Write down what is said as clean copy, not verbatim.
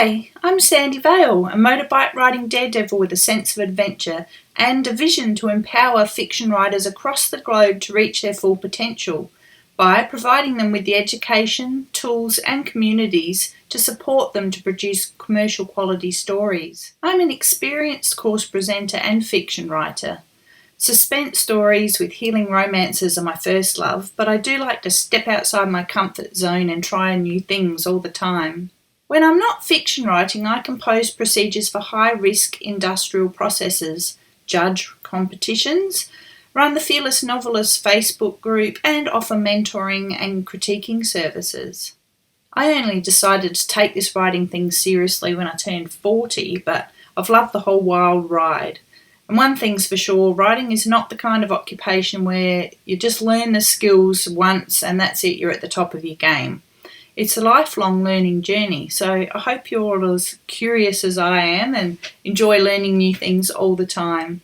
Hi, I'm Sandy Vaile, a motorbike riding daredevil with a sense of adventure and a vision to empower fiction writers across the globe to reach their full potential by providing them with the education, tools and communities to support them to produce commercial quality stories. I'm an experienced course presenter and fiction writer. Suspense stories with healing romances are my first love, but I do like to step outside my comfort zone and try new things all the time. When I'm not fiction writing, I compose procedures for high-risk industrial processes, judge competitions, run the Fearless Novelists Facebook group, and offer mentoring and critiquing services. I only decided to take this writing thing seriously when I turned 40, but I've loved the whole wild ride. And one thing's for sure, writing is not the kind of occupation where you just learn the skills once and that's it, you're at the top of your game. It's a lifelong learning journey, so I hope you're all as curious as I am and enjoy learning new things all the time.